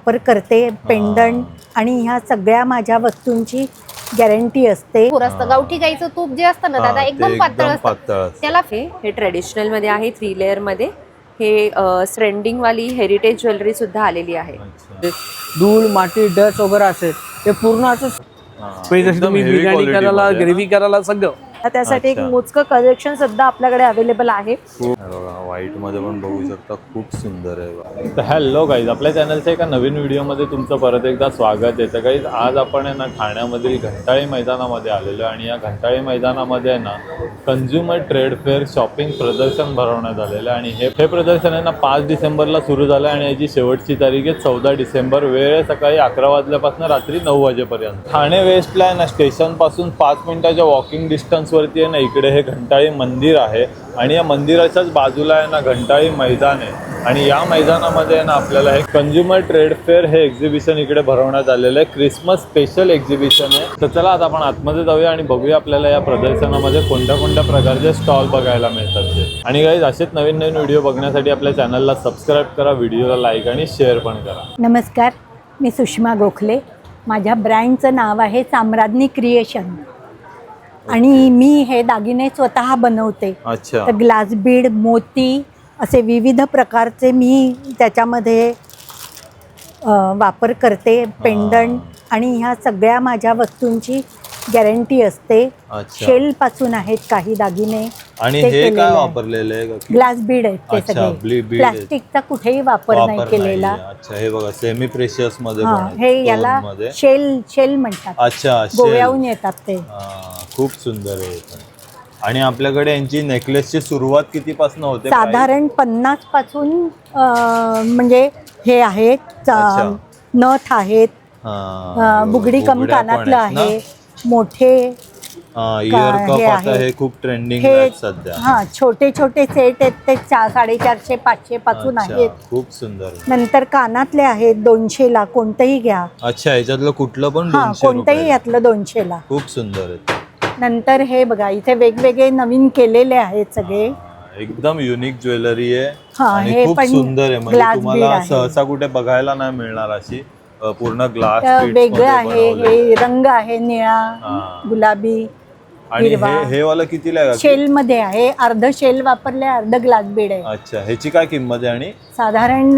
वापर करते पेंडंट आणि ह्या सगळ्या माझ्या वस्तूंची गॅरंटी असते. थोडंसं गावठी गाईचं तूप जे असतं ना दादा एकदम पातळ असतं त्याला हे ट्रेडिशनल मध्ये आहे 3 लेअर मध्ये. हे ट्रेंडिंग वाली हेरिटेज ज्वेलरी सुद्धा आलेली आहे. धूळ माती डस्ट वगैरे असेल ते पूर्ण असं जसं तुम्ही बिर्याणी करायला ग्रेव्ही करायला सगळं त्यासाठी एक मोजकं कलेक्शन सुद्धा आपल्याकडे अवेलेबल आहे. व्हाईट मध्ये पण बघू शकता, खूप सुंदर आहे. तर हॅलो गाईज, आपल्या चॅनलच्या एका नवीन व्हिडिओमध्ये तुमचं परत एकदा स्वागत आहे. तर गाईज आज आपण आहे ना ठाण्यामधील घंटाळी मैदानामध्ये आलेलो आहे आणि या घंटाळी मैदानामध्ये आहे ना कंझ्युमर ट्रेड फेअर शॉपिंग प्रदर्शन भरवण्यात आलेलं आहे. आणि हे प्रदर्शन आहे ना 5 डिसेंबरला सुरू झालं आणि याची शेवटची तारीख आहे 14 डिसेंबर. वेळ आहे सकाळी 11 वाजल्यापासून रात्री 9 वाजेपर्यंत. ठाणे वेस्टला आहे ना स्टेशनपासून 5 मिनिटाच्या वॉकिंग डिस्टन्सवरती आहे ना इकडे हे घंटाळी मंदिर आहे आणि या मंदिराच्याच बाजूला आहे ना घंटाळी मैदान आहे. आणि या मैदानामध्ये आहे ना आपल्याला हे कंझ्युमर ट्रेड फेअर हे एक्झिबिशन इकडे भरवण्यात आलेलं आहे. क्रिसमस स्पेशल एक्झिबिशन आहे. तर चला आता आपण आतमध्ये जाऊया आणि बघूया आपल्याला या प्रदर्शनामध्ये कोणत्या कोणत्या प्रकारचे स्टॉल बघायला मिळतात ते. आणि गाईज असेच नवीन नवीन व्हिडिओ बघण्यासाठी आपल्या चॅनलला सबस्क्राईब करा, व्हिडिओला लाईक आणि शेअर पण करा. नमस्कार, मी सुषमा गोखले. माझ्या ब्रँडचं नाव आहे साम्राज्ञी क्रिएशन आणि मी हे दागिने स्वतः बनवते. अच्छा. तर ग्लास बीड, मोती असे विविध प्रकारचे मी त्याच्यामध्ये वापर करते पेंडंट आणि ह्या सगळ्या माझ्या वस्तूंची गॅरंटी असते. शेलपासून आहेत काही दागिने. आणि हे काय वापरलेले आहे? ग्लास बीड आहेत ते सगळे. प्लास्टिकचा कुठेही वापर नाही केलेला. अच्छा, हे बघा सेमी प्रेशियस मध्ये हे याला शेल म्हणतात. अच्छा, गोव्याहून येतात ते. खूप सुंदर आहे. आणि आपल्याकडे यांची नेकलेसची सुरुवात कितीपासून होते? साधारण 50 पासून म्हणजे हे आहेत, नथ आहेत, बुगडी कम कानातलं आहे, मोठे इयर कप आता हे खूप ट्रेंडिंग आहे सध्या. हा, छोटे छोटे सेट आहेत ते 400-500 500 पासून आहेत. खूप सुंदर. नंतर कानातले आहेत 200 ला, कोणतेही घ्या. अच्छा, याच्यातलं कुठलं पण कोणतेही यातलं 200 ला. खूप सुंदर आहे. नंतर हे बघा इथे वेगवेगळे नवीन केलेले आहेत सगळे. एकदम युनिक ज्वेलरी आहे आणि हे खूप सुंदर आहे. म्हणजे ग्लास तुम्हाला सहसा कुठे बघायला नाही मिळणार अशी पूर्ण ग्लास वेगळं आहे. हे रंग आहे निळा, गुलाबी. आणि हे वाला कितीला आहे? शेल मध्ये आहे. अर्ध शेल वापरले, अर्ध ग्लास बीड आहे. अच्छा, ह्याची काय किंमत आहे? आणि साधारण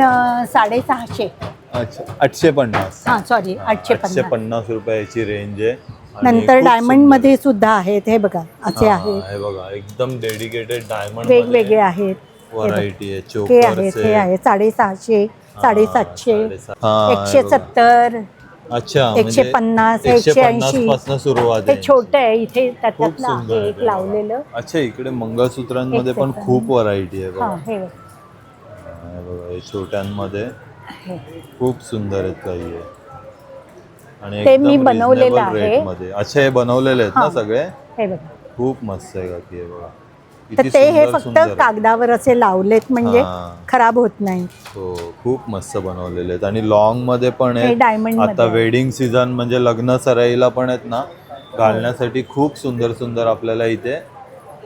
650. अच्छा, 850. हा सॉरी, 850 रुपये याची रेंज आहे. नंतर डायमंड मध्ये सुद्धा आहेत. हे बघा असे आहेत. हे बघा एकदम डेडिकेटेड डायमंड वेगवेगळे आहेत. व्हरायटी आहे. हे चोकर आहेत, हे आहे 650, 750, 170. अच्छा, 150, 180 पासून सुरुवात हे आहे. छोटे आहे. इथे त्याच्यातलं आहे एक लावलेलं. अच्छा, इकडे मंगळसूत्रांमध्ये पण खूप व्हरायटी आहे बघा. हे बघा हे छोट्यांमध्ये खूप सुंदर आहेत काही आहे. आणि ते मी बनवलेलं आहे. अच्छा, हे बनवलेले आहेत ना सगळे? हे बघा खूप मस्त आहे का हे बघा. तर ते हे फक्त कागदावर असे लावलेत म्हणजे खराब होत नाही. हो, खूप मस्त बनवलेले आहेत. आणि लॉंग मध्ये पण आहे. डायमंड आता वेडिंग सीझन म्हणजे लग्न सराईला पण आहेत ना घालण्यासाठी खूप सुंदर सुंदर आपल्याला इथे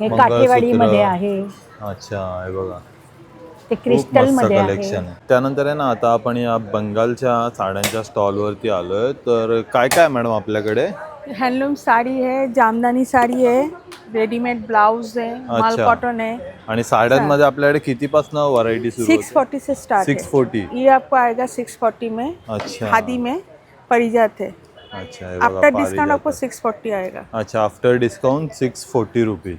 काठेवाडी मध्ये आहे. अच्छा, हे बघा ते क्रिस्टल मध्ये कलेक्शन आहे. त्यानंतर आहे ना आता आपण या बंगालच्या साड्यांच्या स्टॉल वरती आलोय. तर काय काय मॅडम आपल्याकडे? हैंडलूम साड़ी है, जामदानी साड़ी है, रेडीमेड ब्लाउज है, माल कॉटन है. आणि साड्यांमध्ये आपल्याकडे कितीपासून व्हरायटी सुरू होते? 640 से स्टार्ट 640. ये आपको आएगा 640 में. अच्छा, खादी में परिजात है. अच्छा, आफ्टर डिस्काउंट आपको 640 आएगा. अच्छा, आफ्टर डिस्काउंट 640 रुपीज.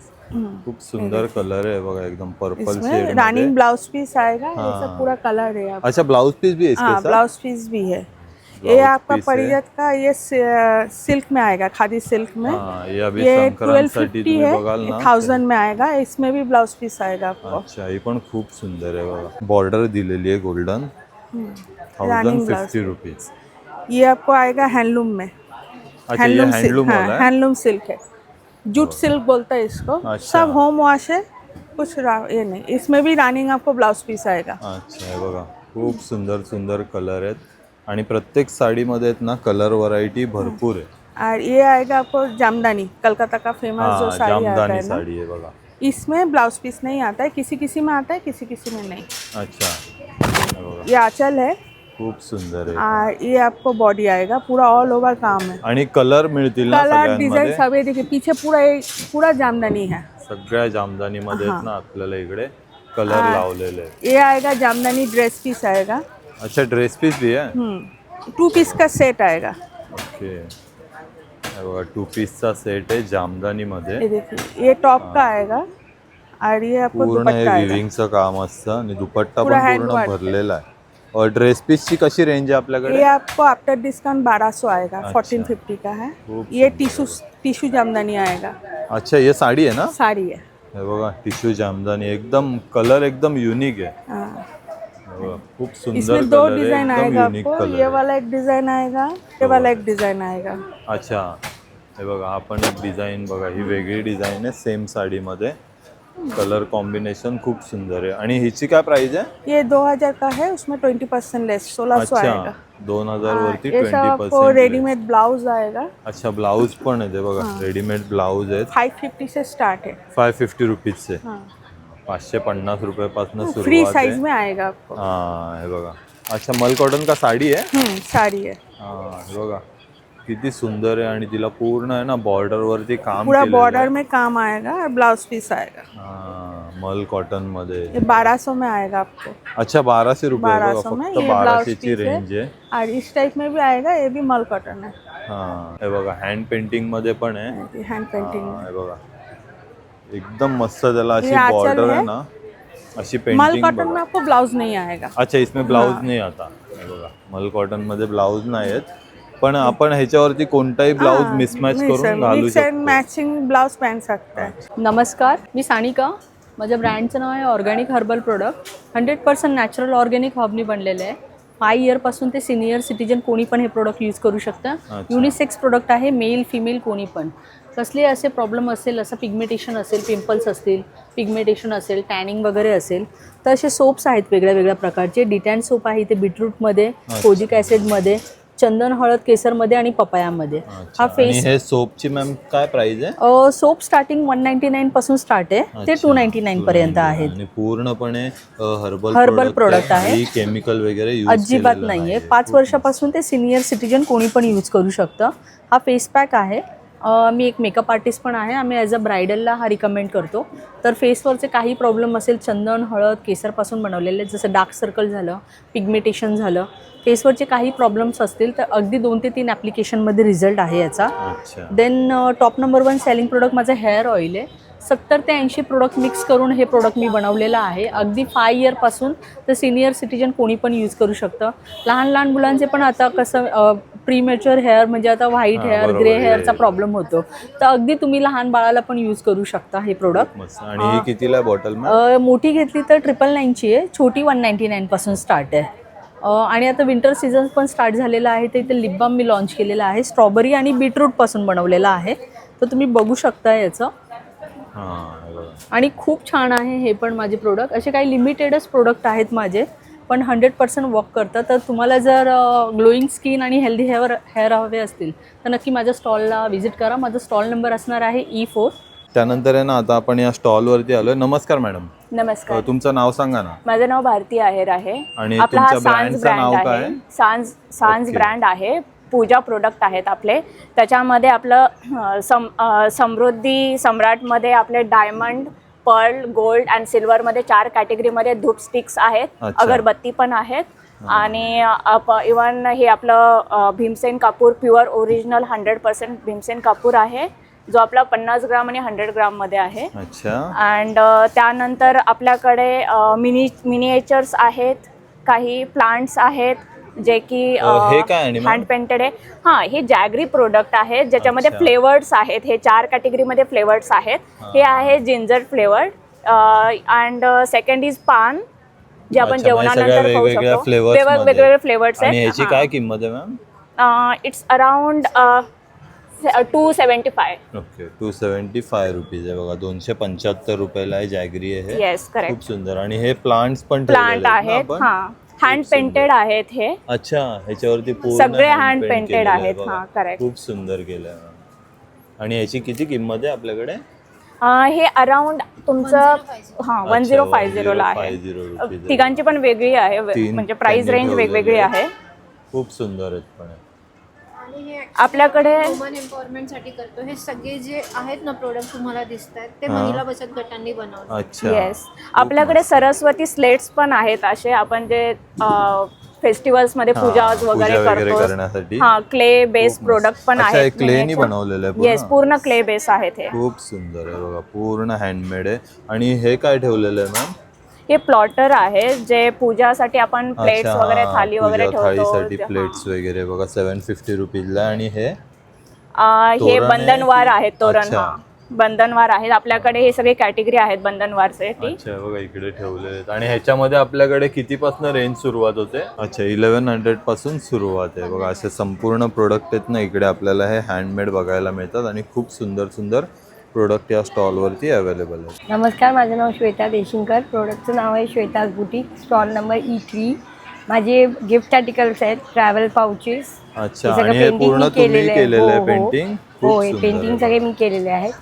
खूप सुंदर कलर आहे बघा, एकदम purple shade. Running blouse piece आएगा. ये सब पूरा कलर है. अच्छा, ब्लाउज पीस भी है इसके साथ? ब्लाउज पीस भी है. ये आपका परिजात का ये सिल्क में आएगा, खादी सिल्क में. ये अभी ये संक्रांतीसाठी 1250 है, 1000 में आएगा. इसमें भी ब्लाउज पीस आएगा आपको. अच्छा, ये पण खूप सुंदर आहे बघा. बॉर्डर दिलेली आहे गोल्डन. 1050 रुपीज. ये आपको आएगा हैंडलूम में. अच्छा, ये हैंडलूम वाला है? हैंडलूम सिल्क है. जूट सिल्क बोलता है इसको. अच्छा. सब होम वॉश है, कुछ ये नहीं. इसमें भी रनिंग आपको ब्लाउज पीस आएगा. अच्छा, हे बघा खूप सुंदर सुंदर कलर आहेत आणि प्रत्येक साडीमध्ये ना कलर व्हरायटी भरपूर आहे. और ये आएगा आपको जामदानी, कलकत्ता का फेमस जो साड़ी आता है ना, साड़ी है बघा. इसमें ब्लाउज पीस नहीं आता है. किसी किसी में आता है, किसी किसी में नहीं. अच्छा, ये आंचल है. खूप सुंदर आहे. ये आपको बॉडी आएगा, पूरा ऑल ओवर काम है। आणि कलर मिळतील ना कलर डिजाइन सगळ्यांमध्ये? सब ये देखिए, पीछे पूरा जामदानी है। सगळ्या जामदानीमध्ये आहेत ना आपल्याला इकडे कलर लावलेले आहेत. ये आएगा जामदानी ड्रेस पीस आएगा। अच्छा, ड्रेस पीस भी आहे. 2 पीस का सेट आएगा। ओके, हे बघा 2 पीसचा सेट आहे जामदानीमध्ये. ये देखिए, ये टॉप का आएगा और ये आपको पूर्ण हे दुपट्टा आएगा। विविंगचं काम असतं आणि दुपट्टा पूरा पण hand पूर्ण work भरलेला आहे. और ड्रेस पीसची कशी रेंज आहे आपल्याकडे? ये आपको आफ्टर डिस्काउंट 1200 आएगा। अच्छा। 1450 का है। खूब ये टिश्यू जामदानी आएगा। अच्छा, ये साडी आहे ना? साड़ी है। हे बघा टिश्यू जामदानी, एकदम कलर एकदम युनिक आहे. हाँ। हे बघा, खूप सुंदर इसमें 2 कलर आहे, डिजाइन एकदम आएगा युनिक आपको। कलर ये आहे. वाला एक डिजाइन आएगा, ये वाला एक डिजाइन आएगा। अच्छा, हे बघा हा पण एक डिझाईन बघा, ही वेगळी डिझाईन आहे सेम साडीमध्ये. कलर कॉम्बिनेशन खूप सुंदर आहे. आणि हिची काय प्राइस आहे? ये 2000 का है, उसमें 20% लेस 1600 अच्छा, आएगा। 2000 वरती ये सब आपको 20%. रेडीमेड ब्लाउज आएगा। अच्छा, ब्लाऊज पण आहे ते बघा, रेडीमेड ब्लाऊज आहेत. 550 से स्टार्ट है। 550 रुपीजचे. हाँ। 550 रुपयापासून फ्री सुरुवात साइज आहे. में आएगा आपको। हा, हे बघा. अच्छा, मल कॉटन का साडी आहे? साड़ी है। हा, हे बघा किती सुंदर आहे. आणि तिला पूर्ण आहे ना बॉर्डर वरती काम पूरा केलेलं बॉर्डर आहे. में काम आएगा और ब्लाउज पीस आएगा। हा, मल कॉटन मध्ये. ये 1200 में आएगा आपको। अच्छा, 1200 रुपये बघा, 1200 में फक्त ये ब्लाउज 1200 ची पीस है। रेंज आहे. और इस टाइप में भी आएगा, ये भी मल कॉटन है। हा, हे बघा हँड पेंटिंग मध्ये पण आहे. हैंड पेंटिंग हा, में। हे बघा एकदम मस्त त्याला अशी ये आंचल बॉर्डर आहे है। ना, अशी मल पेंटिंग कॉटन में बघा. आपको ब्लाउज नहीं आएगा। अच्छा, इसमें ब्लाऊज नाही आता. हे बघा मल कॉटन मध्ये ब्लाऊज नाही आहेत, पण आपण ह्याच्यावरती कोणताही ब्लाऊज मिसमॅच करून घालू मिक्स एंड शकतो. मॅचिंग ब्लाउज पहन सकता है। नमस्कार, मी सानिका. माझ्या ब्रँडचं नाव आहे organic herbal product. 100% natural organic हर्बनी बनलेलं आहे. 5 इयरपासून ते सिनियर सिटीजन कोणी पण हे प्रोडक्ट यूज करू शकतं. युनिसेक्स प्रोडक्ट आहे, मेल फिमेल कोणी पण. कसले असे प्रॉब्लेम असेल, असं पिगमेंटेशन असेल, पिंपल्स असतील, पिगमेंटेशन असेल, टॅनिंग वगैरे असेल, तर असे सोप्स आहेत वेगळ्या वेगळ्या प्रकारचे. डिटॅन सोप आहे इथे बीटरूटमध्ये, कोजिक ॲसिडमध्ये, चंदन हळद केसरमध्ये आणि पपायामध्ये. अच्छा, हा आणि फेस हे सोपची मॅम काय प्राइस आहे? सोप स्टार्टिंग 199 पासून स्टार्ट आहे ते 299 पर्यंत आहेत. आणि पूर्णपणे हर्बल प्रोडक्ट आहे. काही केमिकल वगैरे यूज अजिबात नाहीये. 5 वर्षापासून ते सिनियर सिटीजन कोणी पण यूज करू शकतं. हा फेस पॅक आहे. मी एक मेकअप आर्टिस्ट पण आहे. आम्ही ॲज अ ब्रायडलला हा रिकमेंड करतो. तर फेसवरचे काही प्रॉब्लेम असेल, चंदन हळद केसरपासून बनवलेले, जसं डार्क सर्कल झालं, पिगमेंटेशन झालं, फेसवरचे काही प्रॉब्लेम्स असतील तर अगदी 2 ते 3 ॲप्लिकेशनमध्ये रिझल्ट आहे याचा. अच्छा, then top number 1 selling product माझं हेअर ऑइल आहे. 70 ते 80 प्रोडक्ट मिक्स करून हे प्रोडक्ट मी बनवलेलं आहे. अगदी 5 इयरपासून तर सिनियर सिटीजन कोणी पण यूज करू शकतं. लहान लहान मुलांचे पण आता कसं प्रीमॅच्युअर हेअर म्हणजे आता व्हाईट हेअर, बरोबर, ग्रे हे- हेअरचा प्रॉब्लेम होतो, तर अगदी तुम्ही लहान बाळाला पण यूज करू शकता हे प्रोडक्ट. मस्त. आणि ही कितीला बॉटल मॅम? मोठी घेतली तर 999ची आहे, छोटी 199 पासून स्टार्ट आहे. आणि आता विंटर सीझन पण स्टार्ट झालेला आहे, तर इथे लिप बाम मी लॉन्च केलेला आहे. स्ट्रॉबेरी आणि बीटरूटपासून बनवलेला आहे, तर तुम्ही बघू शकता याचं. हां, बघा. आणि खूप छान आहे हे पण माझे प्रोडक्ट. असे काही लिमिटेडच प्रोडक्ट आहेत माझे, पण 100% वर्क करतात. तर तुम्हाला जर ग्लोईंग स्किन आणि हेल्दी हेअर हवे असतील तर नक्की माझ्या स्टॉलला व्हिजिट करा. माझा स्टॉल नंबर असणार आहे E4. त्यानंतर आहे ना, आता आपण या स्टॉलवरती आलोय. नमस्कार मॅडम, नमस्कार. तुमचं नाव सांगा ना. माझं नाव भारती आहेर आहे. आणि आपला हा तुमच्या सांज ब्रँडचं नाव ब्रँड काय? आहे. सांज ओके. ब्रँड आहे. पूजा प्रोडक्ट आहेत आपले. त्याच्यामध्ये आपलं समृद्धी सम्राटमध्ये आपले डायमंड, पर्ल, गोल्ड अँड सिल्वरमध्ये 4 कॅटेगरीमध्ये धूप स्टिक्स आहेत. अच्छा. अगरबत्ती पण आहेत. आणि इवन हे आपलं भीमसेन कापूर प्युअर ओरिजिनल 100% भीमसेन कापूर आहे, जो आपला 50 ग्राम आणि 100 ग्राममध्ये आहे. अच्छा. अँड त्यानंतर आपल्याकडे मिनिएचर्स आहेत, काही प्लांट्स आहेत जे की हे काय आणि मॅम? हँड पेंटेड आहे. हां, हे जॅगरी प्रोडक्ट आहेत ज्याच्यामध्ये अच्छा. फ्लेवर्ड्स आहेत. हे 4 कॅटेगरीमध्ये फ्लेवर्ड्स आहेत. हे आहे ginger flavoured and second is पान, जे आपण अच्छा, म्हणजे सगळ्या जेवणानंतर खाऊ वेगवेगळ्या शकतो. फ्लेवर्स मध्ये. वेगवेगळे फ्लेवर्ड्स आणि आहेत. ह्याची काय किंमत आहे ma'am? It's around 275. Okay, 275 rupees आहे बघा. 275 रुपयाला आहे. जॅगरी आहे हे. Yes, correct. खूप सुंदर. आणि हे प्लांट्स पण प्लांट ठेवलेले आहेत ना आहेत. आपण? हां, हँड पेंटेड आहेत हे. अच्छा, ह्याच्यावरती पूर्ण सगळे hand hand paint painted केलेलं आहे आहेत. बघा. हां, correct. खूप सुंदर केलं आहे. आणि याची किती किंमत आहे आपल्याकडे? हे अराउंड तुमचं 1050 ला आहे. 1050 रुपये. तिघांची पण वेगळी आहे, तीन म्हणजे प्राइस त्यांनी रेंज ठेवलेले वेगवेगळी आहे. खूप सुंदर आहेत पण हे. आणि हे आपल्याकडे वुमन एम्पॉवरमेंट साठी करतो. हे सगळे जे आहेत ना प्रोडक्ट तुम्हाला दिसत आहेत ते महिला बचत गटांनी बनवले. अच्छा. येस, आपल्याकडे सरस्वती स्लेट्स पण आहेत असे, आपण जे फेस्टिवल्स मध्ये पूजा वगैरे करतो. करण्यासाठी हा, क्ले बेस प्रोडक्ट पण अच्छा, हे आहेत. क्लेनी बनवलेलं आहे येस, पूर्ण क्ले बेस आहेत हे. खूप सुंदर आहे बघा, पूर्ण हँडमेड आहे. आणि हे काय ठेवलेलं आहे मॅम? हे प्लॉटर आहे जे पूजासाठी आपण प्लेट्स वगैरे थाली वगैरे थाळीसाठी ठेवतो. प्लेट्स वगैरे बघा 750 रुपीजला. आणि हे हे तोरण आहे बंधनवार की- आहेत, तोरण. अच्छा. हा, बंधनवार आहेत. आपल्याकडे हे सगळे कॅटेगरी आहेत बंधनवारसाठी. अच्छा बघा इकडे ठेवले आहेत. आणि ह्याच्यामध्ये आपल्याकडे कितीपासून रेंज सुरुवात होते? अच्छा, 1100 पासून सुरुवात आहे बघा. असे संपूर्ण प्रोडक्ट आहेत ना इकडे आपल्याला हे हँडमेड बघायला मिळतात. आणि खूप सुंदर सुंदर प्रोडक्ट या स्टॉलवरती अवेलेबल आहेत. नमस्कार, माझं नाव श्वेता देशिंकर. प्रोडक्टचं नाव आहे Shweta's boutique. Stall number E3. माझे गिफ्ट आर्टिकल्स आहेत, ट्रॅव्हल पाउचेस. अच्छा, आणि हे पूर्ण तुम्ही केलेलं आहे पेंटिंग? हो, हे पेंटिंग सगळे मी केलेले आहेत.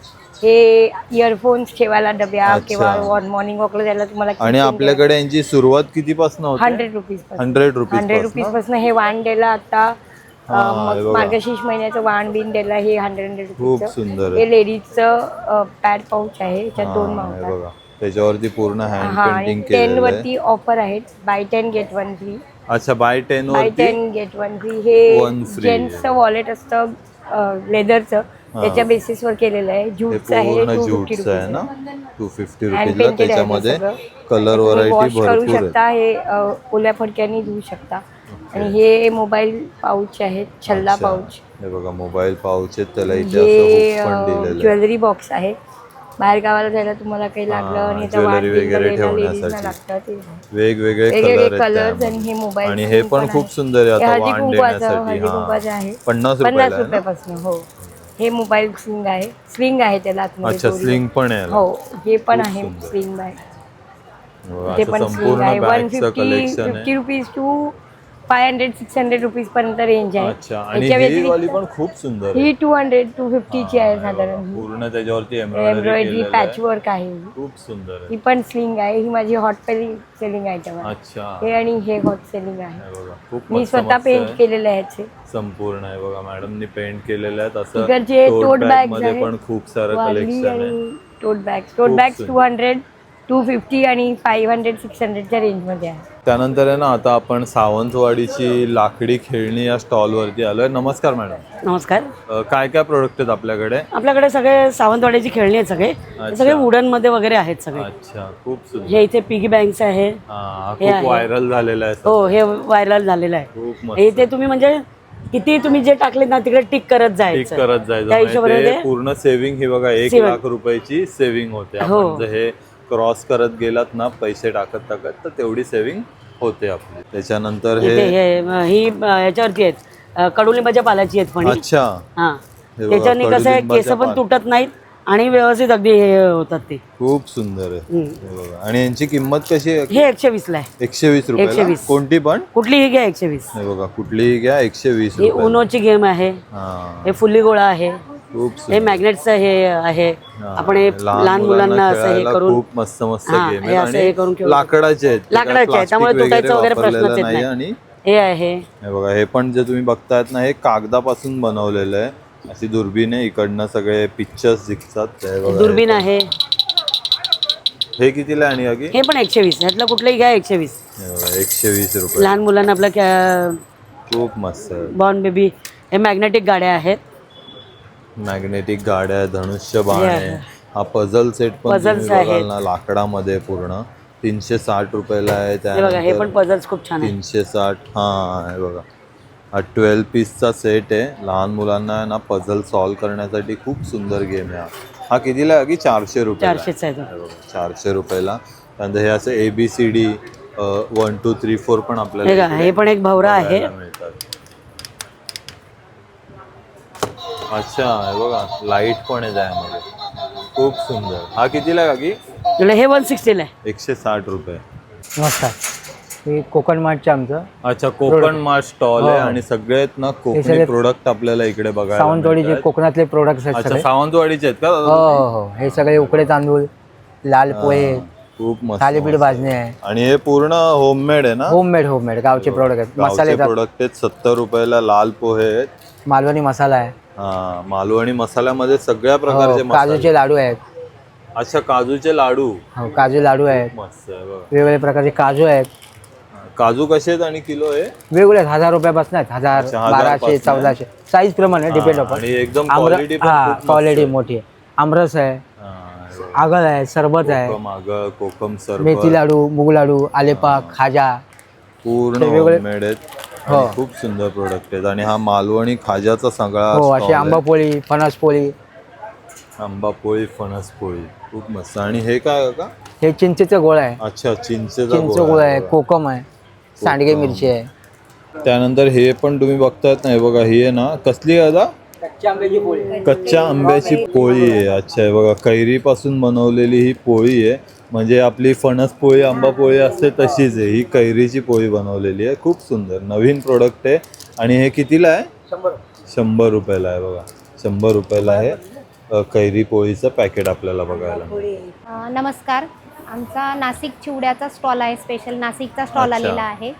हे इयरफोन्स ठेवायला डब्या अच्छा. किंवा मॉर्निंग वॉकला जायला तुम्हाला आणि आपल्याकडे यांची सुरुवात कितीपासून होते? 100 रुपीज 100 रुपीज 100 रुपीज पासून हे वाण द्यायला आता हे बघा. मार्गशीर्ष महिन्याचं वाण बिन द्यायला हे 100 खूप रुपीज. सुंदर हे आहे. लेडीजचं पॅड पाऊच आहे, याच्यात 2 हे मावतात. बघा, त्याच्यावरती पूर्ण हँड हा, पेंटिंग आणि 10 केलेलं वरती आहे. ऑफर आहेत. Buy 10 get 1 free. अच्छा, बाय 10 बाय वरती 10 गेट 1 फ्री. हे 1 free. जेंट्सचं वॉलेट असतं लेदरचं, त्याच्या बेसिसवर केलेलं आहे. हे ज्यूटचं आहे, पूर्ण 250 ज्यूटचं आहे ना, रुपीज. 250 Hand रुपीजला. painted आहे त्याच्यामध्ये हे सगळं. कलर तुम्ही व्हरायटी वॉश करू भरपूर आहे. शकता, हे ओल्या फडक्याने धुवू शकता. आणि हे मोबाईल पाऊच आहेत, छल्ला अच्छा. पाऊच. हे बघा मोबाईल पाऊच आहेत, त्याला इथे असं hook पण हे दिलेलं आहे. ज्वेलरी बॉक्स आहे. बाहेर गावाला जायला तुम्हाला काही लागलं हा, आणि वाण ज्वेलरी बिन वगैरे द्यायला लेडीजला ठेवण्यासाठी. लागतं ते. वेगवेगळे वेगवेगळे कलर कलर्स. आहेत आणि हे मोबाईल आणि हे पण खूप सुंदर आहे हे आता हळदी वाण कुंकवाचं देण्यासाठी. कुंकवाचं आहे. 50 50 रुपयाला आहे ना? रुपयापासून. हो, हे मोबाईल स्विंग आहे. स्विंग आहे त्याला आतमध्ये अच्छा, जोडलेलं. स्लिंग पण आहे याला. हो, हे पण खूप आहे सुंदर. Swing bag. बघा, ते असं पण स्विंग संपूर्ण आहे. बॅगचं 150 कलेक्शन 50 आहे. रुपीज टू 500-600 रुपीज पर्यंत रेंज आहे. अच्छा, आणि याच्या ही व्यतिरिक्त वाली पण खूप सुंदर आहे. ही 200-250 ची आहे साधारण. पूर्ण त्याच्यावरती एम्ब्रॉयडरी एम्ब्रॉयडरी पॅचवर्क आहे. खूप सुंदर आहे. ही पण स्लिंग आहे. ही माझी हॉट सेलिंग आयटम आहे. अच्छा, हे आणि हे हॉट सेलिंग आहे. हे बघा खूप मी मस्त स्वतः मस्त पेंट आहे. केलेले आहेत हे. संपूर्ण आहे बघा, मॅडमनी पेंट केलेले आहेत. असं इकडचे tote टोट bag बॅग्स मध्ये आहेत. पण खूप सारं वारली कलेक्शन आहे. आणि टोट बॅग्स सुंदर. 200-250 आणि 500-600च्या रेंजमध्ये आहे. त्यानंतर आहे ना, आता आपण सावंतवाडीची लाकडी खेळणी या स्टॉलवरती आलोय. नमस्कार मॅडम. नमस्कार. काय काय प्रोडक्ट आहेत आपल्याकडे? आपल्याकडे सगळे सावंतवाडीची खेळणी आहेत. सगळे हे सगळे वुडन मध्ये वगैरे आहेत सगळे. अच्छा, खूप सुंदर. हे इथे पिगी बँक्स आहे. हा, हे खूप आहे. व्हायरल झालेला आहे. हो, हे व्हायरल झालेलं आहे. खूप मस्त. हे ते तुम्ही म्हणजे किती तुम्ही जे टाकले ना तिकडे टिक करत टिक जायचं. करत त्या जायचं. हिशोबाने म्हणजे ते- ते पूर्ण सेव्हिंग ही बघा 1 Saving. लाख रुपयाची सेव्हिंग होते. हो. आपण जर हे क्रॉस करत गेलात ना, पैसे टाकत तर तेवढी सेव्हिंग होते आपली. त्याच्यानंतर इथे हे ही याच्यावरती आहेत, कडुलिंबाच्या पालाची आहेत पण. अच्छा, हा, हे बघा, त्याच्याने कसं आहे, केस कडुलिंबाच्या पण तुटत नाहीत आणि व्यवस्थित अगदी हे होतात ते. खूप सुंदर आहे. हे बघा. आणि यांची किंमत कशी आहे? हे 120 ला आहे. 120 रुपये. 120. कोणती पण? कुठलीही घ्या 120. हे बघा, कुठलीही घ्या 120 ही रुपये. उनोची गेम आहे. हा, हे फुल्ली गोळा आहे. खूप हे सुंदर. मॅग्नेटचं हे आहे. हा, आपण हे लहान मुलांना असं हे खेळायला करून खूप मस्त मस्त हा, गेम हे आहेत. असं हे करून आणि खेळू लाकडाचे आहेत. ते काय लाकडाचे आहे, plastic त्यामुळे तुटायचं वगैरे वापरलेलं प्रश्नच येत नाही. आणि हे आहे. हे बघा, हे पण जे तुम्ही बघतायत ना, हे कागदापासून बनवलेलं आहे. अशी दुर्बीण आहे, इकडनं सगळे पिक्चर्स दिसतात. हे बघा, दुर्बीण आहे. हे कितीला आहे? आणि हे पण 120. ह्यातलं कुठलंही घ्या 120. हे बघा 120 रुपये. लहान मुलांना आपल्या खूप मस्त आहे. Born baby. हे मॅग्नेटिक गाड्या आहेत. मॅग्नेटिक गाड्या, धनुष्य बाण हे आहे. आहे. हा पझल सेट पण Puzzles तुम्ही बघाल आहेत. ना, लाकडामध्ये पूर्ण 360 रुपयाला आहे. हे बघा, हे पण त्यानंतर पझल्स खूप छान आहे. 360. हा, हे बघा, हा 12 पीसचा सेट आहे. लहान मुलांना आहे ना पझल सॉल्व्ह करण्यासाठी खूप सुंदर गेम आहे. हा कितीला आहे? की 400 रुपये. 400 आहे तो. 400 रुपयाला. त्यानंतर हे असं ABCD 1 2 3 4 पण आपल्याला हे बघा, हे पण एक भवरा आहे. बघायला मिळतात. अच्छा, हे बघा, लाईट पण आहे त्यामध्ये. खूप सुंदर. हा कितीला आहे काकी? हे 160 ला आहे. 160 रुपये. नमस्कार. हे कोकण मार्टचे आमचं अच्छा, कोकण मार्ट स्टॉल आहे आणि सगळेत ना कोकणी सगळे प्रोडक्ट आपल्याला इकडे बघायला सावंतवाडीचे मिळतात. कोकणातले प्रोडक्ट्स आहेत अच्छा, सगळे. सावंतवाडीचे आहेत का हो हो हो हे सगळे उकडे तांदूळ, लाल पोहे, खूप मस्त थालीपीठ भाजणी आहे. आणि हे पूर्ण होममेड आहे ना? होममेड गावचे प्रोडक्ट आहेत. मसाले प्रोडक्ट आहेत. 70 रुपयाला लाल पोहे आहेत. मालवणी मसाला आहे. हा, मालवणी मसाल्यामध्ये सगळ्या प्रकारचे हो, काजूचे लाडू आहेत. अच्छा, काजूचे लाडू. हो, काजू लाडू आहेत. मस्त आहे बघा. वेगवेगळ्या प्रकारचे काजू आहेत. काजू कसे आहेत आणि किलो आहे? वेगवेगळे 1000 रुपयापासून आहेत. 1000, 1200, 1400 साईज प्रमाणे डिपेंड होतं. आणि एकदम क्वालिटी पण खूप मस्त क्वालिटी आहे. मोठी आहे. आमरस आहे, हा, हे बघा. आगळ आहे, सरबत आहे, कोकम आगळ, कोकम सरबत, मेथी लाडू, मूग लाडू, आलेपाक, खाजा पूर्ण हे वेगळे- होममेड आहेत. हो. आणि खूप सुंदर प्रोडक्ट आहेत. आणि हा मालवणी खाजाचा सगळा हो stall अशी आहे. आंबापोळी, फणसपोळी, आंबापोळी, फणसपोळी खूप मस्त. आणि हे काय का? हे चिंचेचं गोळ आहे. अच्छा, चिंचेचा चिंच गोळा गोळ आहे आहे, बघा. कोकम आहे, सांडगे मिरची आहे. त्यानंतर हे पण तुम्ही बघतायत नाही बघा, ही आहे ना कसली आहे दादा? कच्च्या आंब्याची पोळी. कच्च्या आंब्याची पोळी आहे. अच्छा, हे बघा कैरीपासून बनवलेली ही पोळी आहे. म्हणजे आपली फणस पोळी, आंबा पोळी असते तशीच आहे. ही कैरीची पोळी बनवलेली आहे. खूप सुंदर नवीन प्रोडक्ट आहे. आणि हे कितीला आहे? 100 रुपयाला आहे बघा. 100 रुपयाला आहे कैरी पोळीचं पॅकेट आपल्याला बघायला. नमस्कार, आमचा नाशिक चिवड्याचा स्टॉल आहे. स्पेशल नाशिकचा स्टॉल अच्छा. आलेला आहे.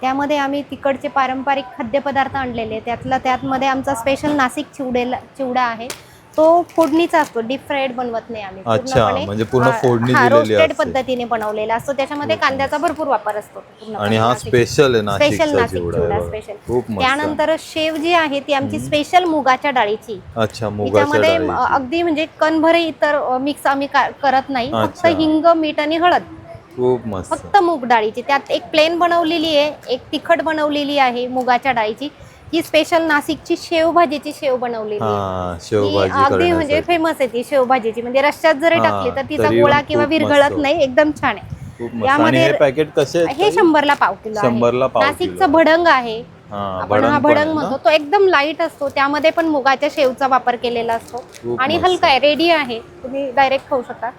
त्यामध्ये आम्ही तिकडचे पारंपरिक खाद्यपदार्थ आणलेले. त्यामध्ये आमचा स्पेशल नाशिक चिवडा आहे. तो फोडणीचा असतो, डीप फ्राईड बनवत नाही आम्ही. अच्छा, म्हणजे पूर्ण फोडणी दिलेली रोस्टेड असते. पद्धतीने बनवलेला असतो. त्याच्यामध्ये कांद्याचा भरपूर वापर असतो. आणि हा स्पेशल आहे स्पेशल नाशिकचा नाशिक चिवडा आहे चिवडा बघा. स्पेशल. खूप मस्त. त्यानंतर शेव जी आहे ती आमची स्पेशल मुगाच्या डाळीची. अच्छा, मुगाच्या त्यामध्ये डाळीची. अगदी म्हणजे कणभरे इतर मिक्स आम्ही करत नाही. फक्त अच्छा. हिंग, मीठ आणि हळद, खूप मस्त. फक्त मूग डाळीची. त्यात एक प्लेन बनवलेली आहे, एक तिखट बनवलेली आहे मुगाच्या डाळीची. ही स्पेशल नाशिकची शेवभाजीची शेव बनवलेली आहे. हा, ती शेवभाजी अगदी म्हणजे करण्यासाठी. फेमस आहे ती शेवभाजीची. म्हणजे रश्श्यात जरी हा, टाकली तर तिचा तरी गोळा पण किंवा खूप विरघळत मस्त. नाही, एकदम छान आहे. खूप मस्त. आणि यामध्ये हे पॅकेट कसे आहेत हे ताई? 100ला पाव किलो 100ला आहे. पाव किलो. नाशिकचं भडंग आहे. हा, आपण हा भडंग पण आहे भडंग ना? म्हणतो. तो एकदम लाईट असतो. त्यामध्ये पण मुगाच्या शेवचा वापर केलेला असतो. खूप आणि मस्त. हलका आहे, रेडी आहे, तुम्ही डायरेक्ट खाऊ शकता.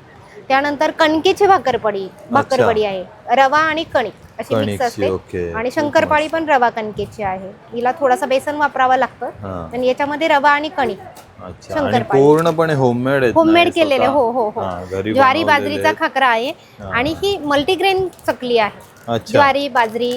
त्यानंतर कणकेची भाकरवडी आहे. रवा आणि कणिक अशी मिक्स कणिकची, असते. ओके. आणि खूप शंकरपाळी पण रवा कणकेची आहे. हिला थोडासा बेसन वापरावं लागतं. हा. आणि याच्यामध्ये रवा आणि कणिक अच्छा, आणि शंकरपाळी. पूर्णपणे होममेड आहेत ना होममेड हे केलेले. स्वतः? हो हो हो. हा, घरी ज्वारी बनवलेले बाजरीचा आहेत. खाकरा आहे. हा. आणि ही मल्टीग्रेन चकली आहे. अच्छा. ज्वारी, बाजरी,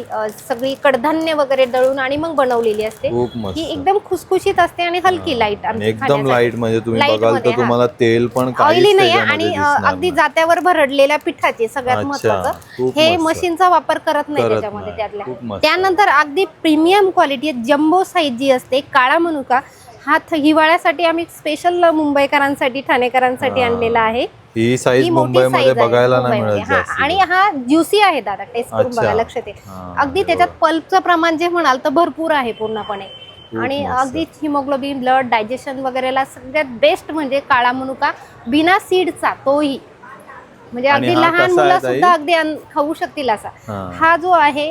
सगळी कडधान्य वगैरे दळून आणि मग बनवलेली असते. खूप मस्त. ही एकदम खुसखुशीत असते आणि हलकी लाईट. आणि एकदम लाईट, म्हणजे तुम्ही बघाल तर तुम्हाला तेल पण ऑइली काहीच नाही त्याच्यामध्ये आणि दिसणार अगदी नाही. जात्यावर भरडलेल्या पिठाचे सगळ्यात अच्छा, महत्वाचं. खूप हे मस्त. मशीनचा वापर करत नाही करत त्याच्यामध्ये नाही. त्यातल्या. खूप मस्त. त्यानंतर अगदी प्रीमियम क्वालिटी जम्बो साईज जी असते, काळा मनुका. हा हिवाळ्यासाठी आम्ही स्पेशल मुंबईकरांसाठी, ठाणेकरांसाठी हा. आणलेला आहे. ही साईज ही मोठी मुंबईमध्ये size आहे बघायला नाही मुंबईमध्ये. मिळत हा, जास्त. आणि हा ज्युसी आहे दादा, टेस्ट करून अच्छा. बघा, लक्षात आहे. हा, अगदी त्याच्यात पल्पचं प्रमाण जे म्हणाल तर भरपूर आहे पूर्णपणे. आणि मस्त. अगदी हिमोग्लोबिन, ब्लड, डायजेशन वगैरेला सगळ्यात बेस्ट म्हणजे काळा मनुका बिना सीडचा, तोही म्हणजे आणि अगदी हा लहान कसा आहे मुलं ताई? सुद्धा अगदी खाऊ शकतील असा. हा. हा जो आहे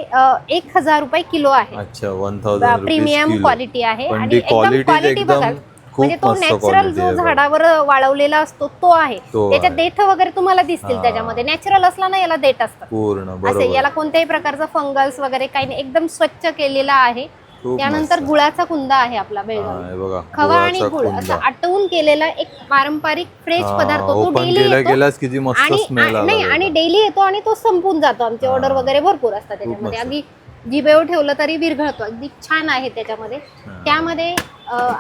1000 रुपये किलो आहे. अच्छा, 1000 रुपीज प्रीमियम किलो. क्वालिटी आहे. पण आणि ती एकदम क्वालिटी क्वालिटी एकदम बघा, खूप म्हणजे तो मस्त नॅचरल quality जो आहे बघा. झाडावर वाळवलेला असतो तो आहे. तो त्याच्यात आहे. देठ वगैरे तुम्हाला दिसतील हा. त्याच्यामध्ये. नॅचरल असला ना याला देठ असतात पूर्ण असे. बरोबर. याला कोणत्याही प्रकारचा फंगल्स वगैरे काही नाही, एकदम स्वच्छ केलेला आहे. खूप त्यानंतर मस्त. गुळाचा कुंदा आहे आपला हा, बेळगावी. हे बघा, खवा आणि गुळाचा गुळ कुंदा. असं आटवून केलेला एक पारंपरिक फ्रेश हा, पदार्थ. तो open डेली केल्या येतो केल्याच किती मस्त आणि smell आला नाही, बघा. आणि डेली येतो आणि तो संपून जातो. आमचे हा. ऑर्डर वगैरे भरपूर असतात त्याच्यामध्ये. मस्त. अगदी जिभेवर ठेवलं तरी विरघळतो. अगदी छान आहे त्याच्यामध्ये. त्यामध्ये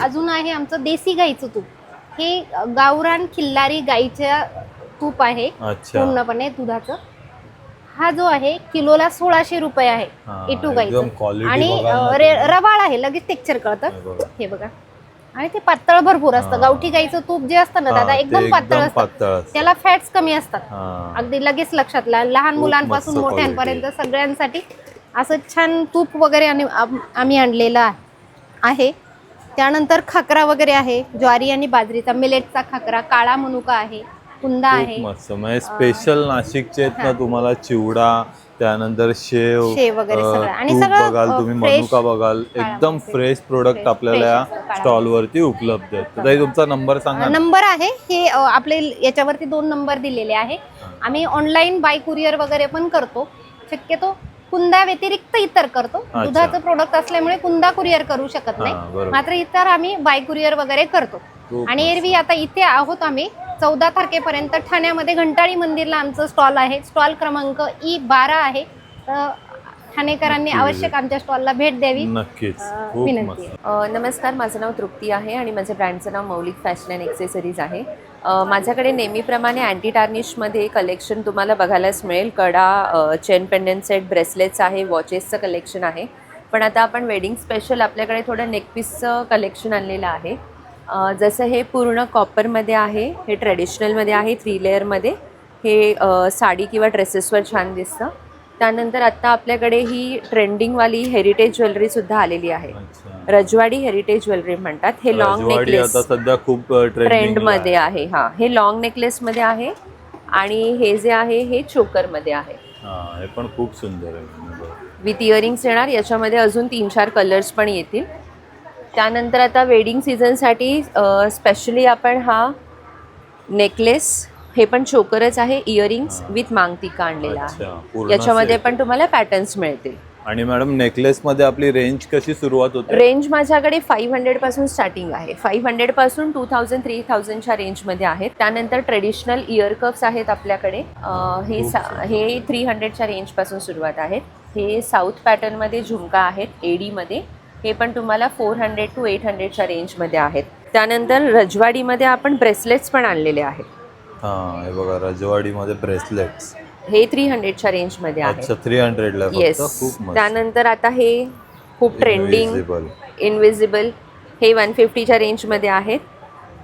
अजून आहे आमचं देसी गाईचं तूप. हे गावरान खिल्लारी गाईच्या तूप आहे, अच्छा. पूर्णपणे दुधाचं. हा जो आहे किलोला 1600 रुपये आहे. हा, इटू एकदम गाईचं. quality आणि बघा ना तुम्ही. रवाळ आहे, लगेच टेक्स्चर कळतं. हे बघा. आणि ते पातळ भरपूर असतं. गावठी गाईचं तूप जे असतं ना हा, दादा, ते एकदम पातळ पातळ असतं. असतं. त्याला फॅट्स कमी असतात. हा. अगदी लगेच लक्षात लहान खूप मुलांपासून मस्त मोठ्यांपर्यंत सगळ्यांसाठी असं छान तूप वगैरे आम्ही आणलेलं आहे. त्यानंतर खाकरा वगैरे आहे, ज्वारी आणि बाजरीचा, मिलेटचा खाकरा, काळा मनुका आहे, कुंदा आहे. खूप मस्त. म्हणजे स्पेशल नाशिकचे आहेत ना, तुम्हाला चिवडा, त्यानंतर शेव वगैरे सगळं. आणि तूप सगळं बघाल तुम्ही, fresh, मनुका बघाल, एकदम फ्रेश प्रोडक्ट आपल्याला या स्टॉल वरती उपलब्ध आहेत. तर ताई तुमचा नंबर सांगा ना. नंबर आहे हे आपले याच्यावरती 2 नंबर दिलेले आहे. आम्ही ऑनलाईन बाय कुरिअर वगैरे पण करतो. शक्यतो कुंदा व्यतिरिक्त इतर करतो. दुधाचं प्रोडक्ट असल्यामुळे कुंदा कुरिअर करू शकत नाही, मात्र इतर आम्ही बाय कुरिअर वगैरे करतो. आणि एरवी आता इथे आहोत आम्ही 14 तारखेपर्यंत ठाण्यामध्ये घंटाळी मंदिरला आमचं स्टॉल आहे. स्टॉल क्रमांक E12 आहे. तर ठाणेकरांनी आवश्यक आमच्या स्टॉलला भेट द्यावी, नक्कीच. विनंती आहे. नमस्कार, माझं नाव तृप्ती आहे आणि माझ्या ब्रँडचं नाव मौलिक फॅशन अँड एक्सेसरीज आहे. माझ्याकडे नेहमीप्रमाणे अँटी टार्निशमध्ये कलेक्शन तुम्हाला बघायलाच मिळेल. कडा, चेन पेंडंट सेट, ब्रेसलेट्स आहे, वॉचेसचं कलेक्शन आहे. पण आता आपण वेडिंग स्पेशल आपल्याकडे थोडं नेकपीसचं कलेक्शन आणलेलं आहे. जसं हे पूर्ण कॉपरमध्ये आहे, हे ट्रेडिशनलमध्ये आहे, 3 लेअरमध्ये. हे साडी किंवा ड्रेसेसवर छान दिसतं. त्यानंतर आत्ता आपल्याकडे ही ट्रेंडिंगवाली हेरिटेज ज्वेलरीसुद्धा आलेली आहे. रजवाडी हेरिटेज ज्वेलरी म्हणतात. हे लॉंग नेकलेस सध्या खूप ट्रेंडमध्ये आहे. हां, हे लॉंग नेकलेसमध्ये आहे आणि हे जे आहे हे चोकरमध्ये आहे. हे पण खूप सुंदर आहे. विथ इयरिंग्स येणार. याच्यामध्ये अजून 3-4 कलर्स पण येतील. त्यानंतर आता वेडिंग सीझनसाठी स्पेशली आपण हा नेकलेस, हे पण चोकरच आहे, इयरिंग्स विथ मांगटिका आणलेला आहे. याच्यामध्ये पण तुम्हाला पॅटर्न्स मिळतील. आणि मॅडम नेकलेस मध्ये आपली रेंज कशी सुरुवात होते? रेंज माझ्याकडे 500 पासून स्टार्टिंग आहे. 500 पासून 2000-3000च्या रेंजमध्ये आहेत. त्यानंतर ट्रेडिशनल इयर कप्स आहेत आपल्याकडे. हे 300च्या रेंजपासून सुरुवात आहेत. हे साऊथ पॅटर्नमध्ये झुमका आहेत एडीमध्ये. हे पण तुम्हाला 400 to 800च्या रेंजमध्ये आहेत. त्यानंतर रजवाडीमध्ये आपण ब्रेसलेट्स पण आणलेले आहेत. हे बघा, रजवाडीमध्ये ब्रेसलेट्स, हे 300च्या रेंजमध्ये आहे. अच्छा, 300 ला. येस. त्यानंतर आता हे खूप ट्रेंडिंग इनविजिबल, हे 150च्या रेंजमध्ये आहेत.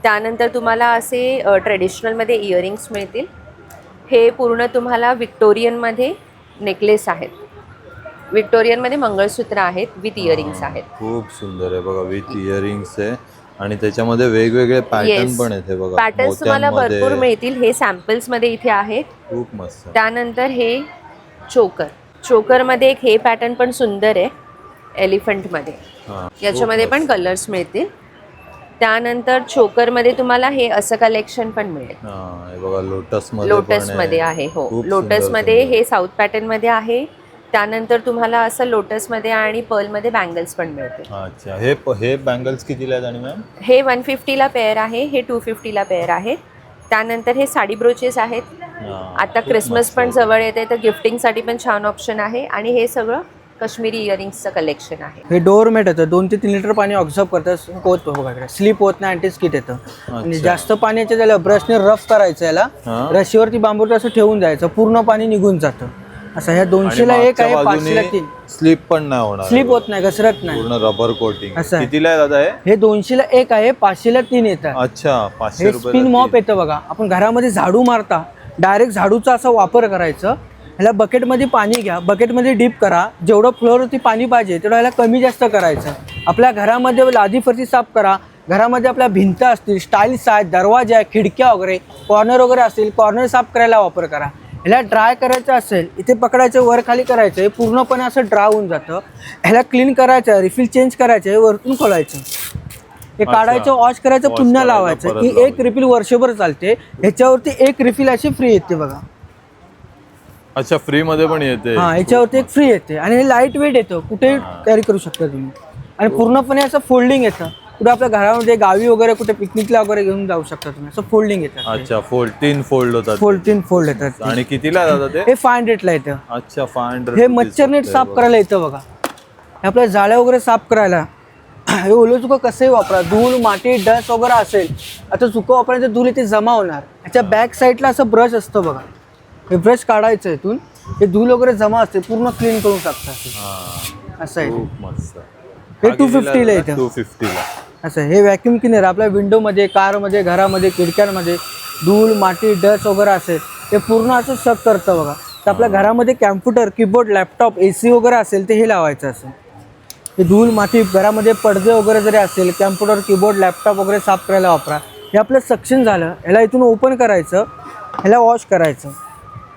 त्यानंतर तुम्हाला असे ट्रेडिशनलमध्ये इयरिंग्स मिळतील. हे पूर्ण तुम्हाला विक्टोरियनमध्ये नेकलेस आहेत. विक्टोरियनमध्ये मंगळसूत्र आहेत, विथ इयरिंग्स आहेत. खूप सुंदर आहे बघा, विथ इयरिंग्स आहे. आणि त्याच्यामध्ये वेगवेगळे पॅटर्न पण आहेत. हे बघा, पॅटर्न्स तुम्हाला भरपूर मिळतील. हे सॅम्पल्स मध्ये इथे आहेत. खूप मस्त. त्यानंतर हे चोकरमध्ये एक हे पॅटर्न पण सुंदर आहे, एलिफंटमध्ये. याच्यामध्ये पण कलर्स मिळतील. त्यानंतर चोकरमध्ये तुम्हाला हे असं कलेक्शन पण मिळेल. हे बघा, लोटसमध्ये आहे. हो, लोटसमध्ये हे साऊथ पॅटर्नमध्ये आहे. त्यानंतर तुम्हाला असं लोटसमध्ये आणि पर्लमध्ये बँगल्स पण मिळतील. अच्छा, हे बँगल्स कितीला आहेत? आणि मॅम हे 150ला पेअर आहे, हे 250ला पेअर आहे. त्यानंतर हे साडी ब्रोचेस आहेत. आता क्रिसमस पण जवळ येते, तर गिफ्टिंगसाठी पण छान ऑप्शन आहे. आणि हे सगळं काश्मीरी इयरिंग्सचं कलेक्शन आहे. हे डोअरमेट येतं, 2 ते 3 लिटर पाणी ऑब्झर्व करतं, होत बघा, स्लिप होत नाही, अँटी स्किट येतं. आणि जास्त पाण्याच्या त्याला ब्रशने रफ करायचं, याला रशीवरती बांबूवर असं ठेवून जायचं, पूर्ण पाणी निघून जातं. असं ह्या 200ला एक आहे, 500ला 3. स्लिप पण नाही होणार, स्लिप होत नाही, घसरत नाही, पूर्ण रबर कोटिंग. असं कितीला आहे दादा हे? 200ला एक आहे, 500ला 3 येतात. अच्छा, 500 हे रुपये. स्पिन मॉप येतं बघा. आपण घरामध्ये झाडू मारता, डायरेक्ट झाडूचा असा वापर करायचं. ह्याला बकेटमध्ये पाणी घ्या, बकेटमध्ये डिप करा. जेवढं फ्लोअरवरती पाणी पाहिजे तेवढं ह्याला कमी जास्त करायचं. आपल्या घरामध्ये लादी फरशी साफ करा. घरामध्ये आपल्या भिंत असतील, स्टाईल्स आहेत, दरवाजे आहे, खिडक्या वगैरे, कॉर्नर वगैरे असतील, कॉर्नर साफ करायला वापर करा. ह्याला ड्राय करायचं असेल, इथे पकडायचं, वर खाली करायचं, हे पूर्णपणे असं ड्राय होऊन जातं. ह्याला क्लीन करायचं, रिफिल चेंज करायचं, हे वरतून खोलायचं, हे काढायचं, वॉश करायचं, पुन्हा लावायचं. ही एक रिफिल वर्षभर चालते. ह्याच्यावरती एक रिफिल अशी फ्री येते बघा. अच्छा, फ्री मध्ये पण येते? हा, ह्याच्यावरती एक फ्री येते. आणि हे लाईट वेट येतं, कुठेही कॅरी करू शकता तुम्ही. आणि पूर्णपणे असं फोल्डिंग येतं. कुठे आपल्या घरामध्ये गावी वगैरे कुठे पिकनिकला वगैरे घेऊन जाऊ शकता तुम्ही. असं फोल्डिंग येतं. अच्छा, 3 फोल्ड होतात. 3 फोल्ड येतात. आणि कितीला जातात ते? हे 500ला येतं. अच्छा, 500. हे मच्छर नेट साफ करायला येतं बघा. हे आपल्या जाळ्या वगैरे साफ करायला. हे ओलं चुकं कसंही वापरा. धूळ, माती, डस्ट वगैरे असेल, आता चुकं वापरायचं, धूळ इथे जमा होणार. ह्याच्या बॅक साईडला असं ब्रश असतं बघा. हे ब्रश काढायचं इथून, हे धूळ वगैरे जमा असते, पूर्ण क्लीन करून टाकतात. असं आहे. मस्त. हे 250ला येतं. 250ला. असं हे व्हॅक्यूम क्लिनर आपल्या विंडोमध्ये, कारमध्ये, घरामध्ये, खिडक्यांमध्ये धूळ, माती, डस्ट वगैरे असेल, ते पूर्ण असं सक करतं बघा. तर आपल्या घरामध्ये कॅम्प्युटर, कीबोर्ड, लॅपटॉप, AC वगैरे असेल, ते हे लावायचं असं. हे धूळ, माती, घरामध्ये पडदे वगैरे जरी असेल, कॅम्प्युटर, कीबोर्ड, लॅपटॉप वगैरे साफ करायला वापरा. हे आपलं सक्शन झालं. ह्याला इथून ओपन करायचं, ह्याला वॉश करायचं,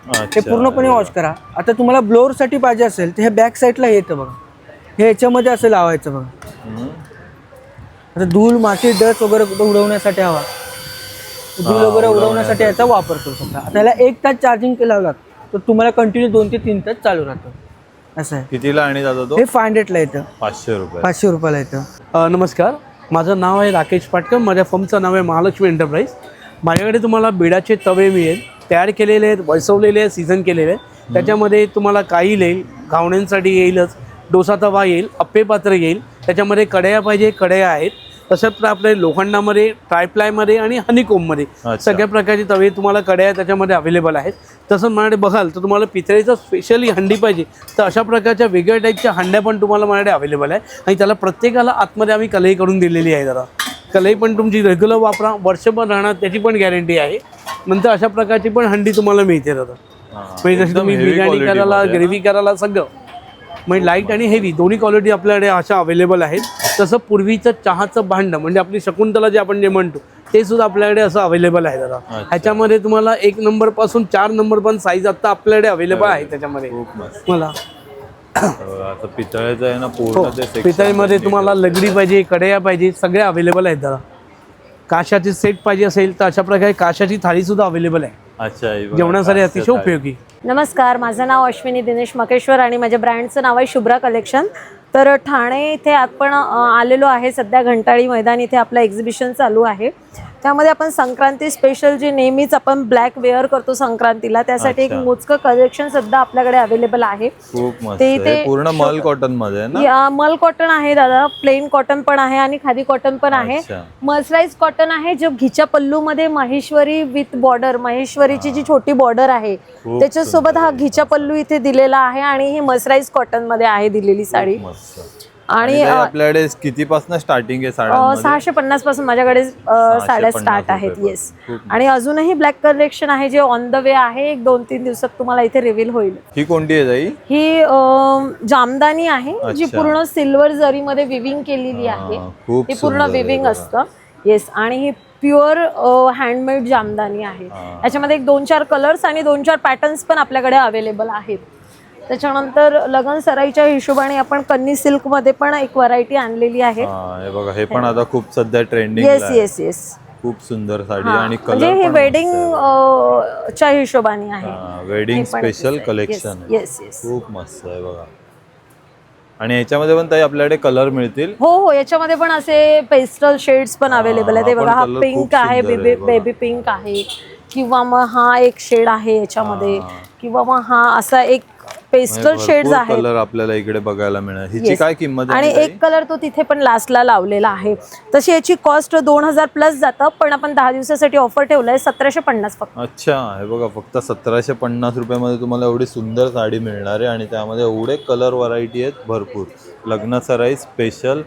हे पूर्णपणे वॉश करा. आता तुम्हाला ब्लोअरसाठी पाहिजे असेल तर हे बॅक साईडला येतं बघा. हे ह्याच्यामध्ये असं लावायचं बघा. आता धूळ, माती, डस्ट वगैरे उडवण्यासाठी हवा, धूळ वगैरे उडवण्यासाठी याचा वापर करू शकता. आता याला 1 तास चार्जिंग केला तर तुम्हाला कंटिन्यू 2 ते 3 तास चालू राहतं. असं आहे. कितीला आणि दादा तो? हे 500ला येतं, 500 रुपये. 500 रुपयाला येतं. नमस्कार, माझं नाव आहे राकेश पाटकर. माझ्या फर्मचं नाव आहे महालक्ष्मी एंटरप्राइज. माझ्याकडे तुम्हाला बिडाचे तवे मिळेल, तयार केलेले आहेत, वळसवलेले आहेत, सीझन केलेले आहेत. त्याच्यामध्ये तुम्हाला काही येईल, घावण्यांसाठी येईलच, डोसा तवा येईल, अप्पे पात्र येईल. त्याच्यामध्ये कढया पाहिजे, कढया आहेत. तसंच आपले लोखंडामध्ये, ट्रायप्लायमध्ये आणि हनीकोममध्ये सगळ्या प्रकारचे तवे तुम्हाला कढया त्याच्यामध्ये अवेलेबल आहेत. तसं माझ्याकडे बघाल तर तुम्हाला पितळेचं स्पेशली हंडी पाहिजे तर अशा प्रकारच्या वेगळ्या टाईपच्या हंड्या पण तुम्हाला माझ्याकडे अवेलेबल आहे. आणि त्याला प्रत्येकाला आतमध्ये आम्ही कलई करून दिलेली आहे. जरा कलई पण तुमची रेग्युलर वापरा, वर्षभर राहणार त्याची पण गॅरंटी आहे. नंतर अशा प्रकारची पण हंडी तुम्हाला मिळते दादा. म्हणजे जशी तुम्ही बिर्याणी करायला, ग्रेव्ही करायला सगळं म्हणजे लाईट आणि हेवी दोन्ही क्वालिटी आपल्याकडे अशा अवेलेबल आहेत. तसं पूर्वीचं चहाचं भांडं म्हणजे आपली शकुंतला जे आपण जे म्हणतो ते सुद्धा आपल्याकडे असं अवेलेबल आहे दादा. ह्याच्यामध्ये तुम्हाला 1 नंबर पासून 4 नंबर पण साईज आता आपल्याकडे अवेलेबल आहे. त्याच्यामध्ये मला पितळेचं आहे ना पूर्ण ते section पितळेमध्ये तुम्हाला लगडी पाहिजे, कढया पाहिजे, सगळे अवेलेबल आहेत दादा. काशाचे सेट पाहिजे असेल तर अशा प्रकारे काशाची थाळी सुद्धा अवेलेबल आहे. अच्छा, जेवणासाठी अतिशय उपयोगी. नमस्कार, माझं नाव अश्विनी दिनेश मकेश्वर आणि माझ्या ब्रँडचं नाव आहे शुभ्रा कलेक्शन. तर ठाणे इथे आपण आलेलो आहे. सध्या घंटाळी मैदान इथे आपलं एक्झिबिशन चालू आहे. त्यामध्ये आपण संक्रांती स्पेशल जे नेहमीच आपण ब्लॅक वेअर करतो संक्रांतीला, त्यासाठी एक मोजकं कलेक्शन सध्या आपल्याकडे अवेलेबल आहे. खूप मस्त आहे. पूर्ण मल कॉटन मध्ये आहे ना? मल कॉटन आहे दादा, प्लेन कॉटन पण आहे आणि खादी कॉटन पण आहे. मर्सराइज कॉटन आहे जो घिच्या पल्लू मध्ये माहेश्वरी विथ बॉर्डर, माहेश्वरीची जी छोटी बॉर्डर आहे त्याच्यासोबत हा घिच्या पल्लू इथे दिलेला आहे आणि ही मर्सराइज कॉटन मध्ये आहे दिलेली साडी. आणि आपल्याकडे कितीपासून स्टार्टिंग आहे साड्यांमध्ये? 650 पासून माझ्याकडे साड्या स्टार्ट आहेत. येस. आणि अजूनही ब्लॅक कलेक्शन आहे जे ऑन द वे आहे. 1-2-3 दिवसात तुम्हाला इथे रिव्हील होईल. ही कोणती आहे ताई? ही जामदानी आहे जी पूर्ण सिल्वर जरीमध्ये विविंग केलेली आहे. ही पूर्ण विविंग असतं. येस. आणि ही प्युअर हँडमेड जामदानी आहे. याच्यामध्ये 1-2-4 कलर्स आणि 2-4 पॅटर्न्स पण आपल्याकडे अवेलेबल आहेत. त्याच्यानंतर लग्न सराईच्या हिशोबाने आपण कन्नी सिल्क मध्ये पण एक व्हरायटी आणलेली आहे. हे बघा, हे पण आता खूप सध्या ट्रेंडिंग. Yes yes yes. खूप सुंदर साडी आणि म्हणजे हे वेडिंग च्या हिशोबाने आहे. Wedding special collection. Yes yes. खूप मस्त आहे बघा. आणि याच्यामध्ये पण ताई आपल्याकडे कलर मिळतील? हो हो, याच्यामध्ये पण असे पेस्टल शेड्स पण अवेलेबल आहे. ते बघा, हा पिंक आहे, बेबी पिंक आहे, किंवा मग हा एक शेड आहे याच्यामध्ये, किंवा मग हा असा एक पेस्टल शेड्स आहेत. कलर आपल्याला इकडे बघायला मिळणार. हिची काय किंमत आहे? आणि एक कलर तो तिथे पण लास्टला लावलेला आहे. तशी याची कॉस्ट 2000 प्लस जातं, पण आपण 10 दिवसासाठी ऑफर ठेवलाय 1750 फक्त. अच्छा, हे बघा, फक्त 1750 रुपयामध्ये तुम्हाला एवढी सुंदर साडी मिळणार आहे. आणि त्यामध्ये एवढे कलर व्हरायटी आहेत भरपूर. लग्न सराई स्पेशल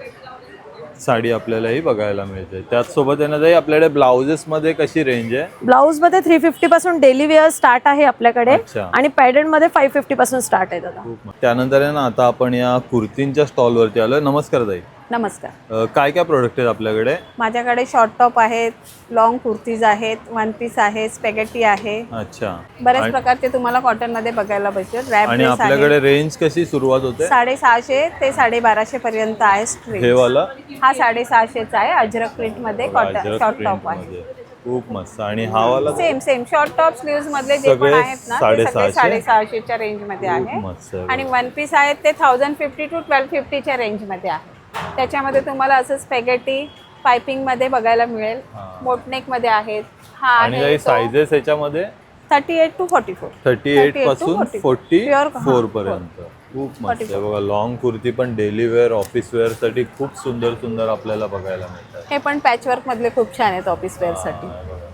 साडी आपल्यालाही बघायला मिळते. त्याचसोबत आहे आपल्याकडे ब्लाउजेस मध्ये कशी रेंज आहे? ब्लाउज मध्ये 350 पासून डेली वेअर स्टार्ट आहे आपल्याकडे आणि पॅडर्न मध्ये 550 पासून स्टार्ट आहे दादा. त्यानंतर आहे ना, आता आपण या कुर्तींच्या स्टॉल वरती आलोय. नमस्कार ताई. नमस्कार. काय काय प्रोडक्ट आहेत आपल्याकडे? माझ्याकडे शॉर्ट टॉप आहेत, लॉंग कुर्तीज आहेत, वन पीस आहे, स्पॅगेटी आहे. अच्छा. बऱ्याच प्रकारचे तुम्हाला कॉटन मध्ये बघायला भेटेल. रॅप आणि आपल्याकडे रेंज कशी सुरुवात होते? 650 ते 1250 पर्यंत आहे. स्ट्रीट हे वाला हा 650 आहे. अजरक प्रिंट मध्ये कॉटन शॉर्ट टॉप आहे. खूप मस्त. आणि हा वाला सेम शॉर्ट टॉप स्लीव्स मधले जे पण आहेत ना ते सगळे 650च्या रेंज मध्ये आहे. आणि वन पीस आहेत ते 1050 to 1250च्या रेंज मध्ये आहे. त्याच्यामध्ये तुम्हाला असं स्पॅगेटी पायपिंग मध्ये बघायला मिळेल. मोटनेक मध्ये आहेत. हा आणि साइजेस याच्यामध्ये 38 to 44. 38 पासून 44 पर्यंत. खूप मस्त आहे बघा. लॉंग कुर्ती पण डेली वेअर, ऑफिस वेअर साठी खूप सुंदर सुंदर आपल्याला बघायला मिळतात. हे पण पॅचवर्क मधले खूप छान आहेत ऑफिस वेअर साठी.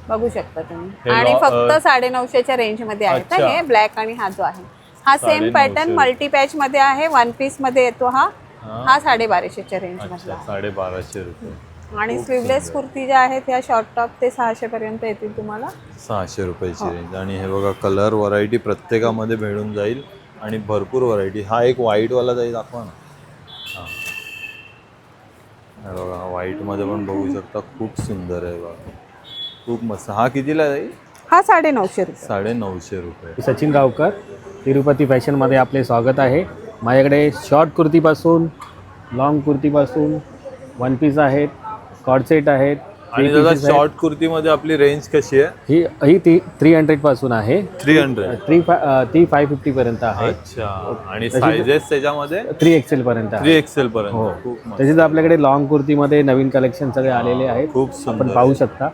बघू शकता तुम्ही. आणि फक्त 950च्या रेंज मध्ये आहेत. हे ब्लॅक आणि हा जो आहे हा सेम पॅटर्न मल्टी पॅच मध्ये आहे. वन पीस मध्ये येतो हा 1250च्या रेंज मध्ये. 1250 रुपये. आणि स्लीवलेस कुर्ती ज्या आहेत ह्या शॉर्ट टॉप ते 600 पर्यंत येतील तुम्हाला. 600 रुपयाची रेंज. आणि हे बघा, कलर व्हरायटी प्रत्येकामध्ये मिळून जाईल आणि भरपूर व्हरायटी. हा एक व्हाईट वाला जाईल, दाखवा ना. हा बघा, व्हाईट मध्ये पण बघू शकता. खूप सुंदर आहे बघा, खूप मस्त. हा कितीला जाईल? हा 950 रुपये. 950 रुपये. सचिन गावकर, तिरुपती फॅशनमध्ये आपले स्वागत आहे. माझ्याकडे शॉर्ट कुर्तीपासून लॉंग कुर्तीपासून वन पीस आहेत, कॉर्ड सेट आहेत, आणि दादा शॉर्ट कुर्तीमध्ये आपली रेंज कशी आहे? ही 300 पासून आहे. 300 ती 550 पर्यंत आहे. अच्छा. आणि सायझेस त्याच्यामध्ये 3XL पर्यंत आहे. 3XL पर्यंत. हो. खूप मस्त. तसेच आपल्याकडे लॉंग कुर्तीमध्ये नवीन कलेक्शन सगळे आलेले आहेत. खूप सुंदर आपण पाहू शकता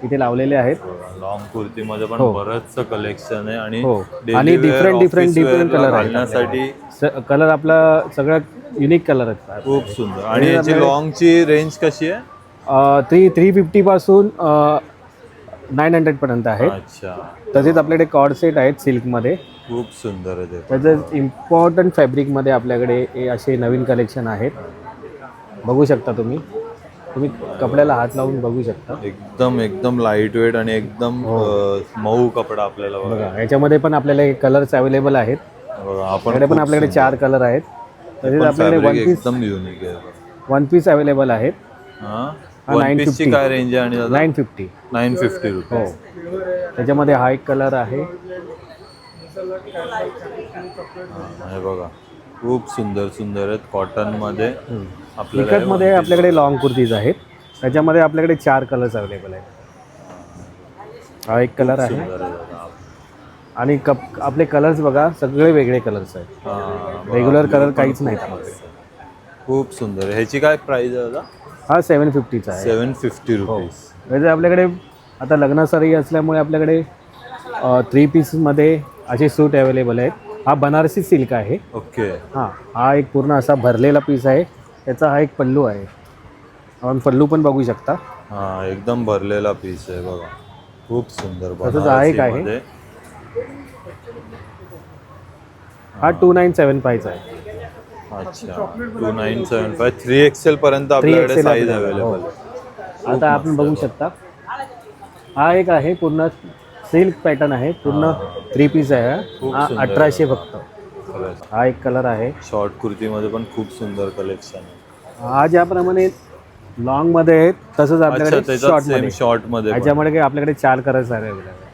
इथे लावलेले आहेत. लॉंग कुर्तीमध्ये पण हो. बरंच कलेक्शन आहे आणि आणि डिफरंट कलर घालण्यासाठी कलर आपला सगळ्यात युनिक कलर आहेत. खूप सुंदर. आणि याची लॉंगची रेंज कशी आहे? 350 पासून 900 पर्यंत आहेत. अच्छा. तसेच आपल्याकडे कॉर्ड सेट आहेत सिल्कमध्ये. खूप सुंदर आहे ते. त्याचं इम्पॉर्टंट फॅब्रिकमध्ये आपल्याकडे हे असे नवीन कलेक्शन आहेत. बघू शकता तुम्ही कपड्याला हात लावून बघू शकता. एकदम लाईट वेट आणि एकदम मऊ कपडा आपल्याला बघा. याच्यामध्ये पण आपल्याला कलर्स अवेलेबल आहेत. आपल्याकडे पण आपल्याकडे 4 कलर आहेत. तसेच आपल्याकडे एकदम युनिक आहे. वन पीस अवेलेबल आहेत. वन पीसची काय रेंज आहे? आणि 950 रुपये. हो. त्याच्यामध्ये हा एक कलर आहे. हे बघा खूप सुंदर आहेत कॉटन मध्ये. मध्ये आपल्याकडे लॉंग कुर्तीज आहेत. त्याच्यामध्ये आपल्याकडे 4 कलर्स अवेलेबल आहेत. हा एक कलर आहे. आणि आपले कलर्स बघा सगळे वेगळे कलर्स आहेत. रेग्युलर कलर काहीच नाहीत आपल्याकडे. खूप सुंदर. ह्याची काय प्राइस आहे दादा? हा 750चा आहे. 750 रुपीज. म्हणजे आपल्याकडे आता लग्नासारी असल्यामुळे आपल्याकडे 3 पीसमध्ये असे सूट अवेलेबल आहेत. हा बनारसी सिल्क आहे. ओके. हा एक पूर्ण असा भरलेला पीस आहे. त्याचा हा एक पल्लू आहे. आपण पल्लू पण बघू शकता. एकदम भरलेला पीस आहे बघा. खूप सुंदर. तसंच हा एक आहे. हा 2975 आहे. अच्छा. 2975 3XL पर्यंत आपल्याकडे साईज अवेलेबल. आता आपण बघू शकता हा एक आहे पूर्ण सिल्क पॅटर्न आहे. पूर्ण 3 पीस आहे. हा 1800 फक्त. हा एक कलर आहे. शॉर्ट कुर्तीमध्ये पण खूप सुंदर कलेक्शन आहे. हा ज्याप्रमाणे लॉंग मध्ये आहे तसंच आपल्याकडे शॉर्ट मध्ये. ह्याच्यामध्ये आपल्याकडे 4 कलर्स अवेलेबल आहे.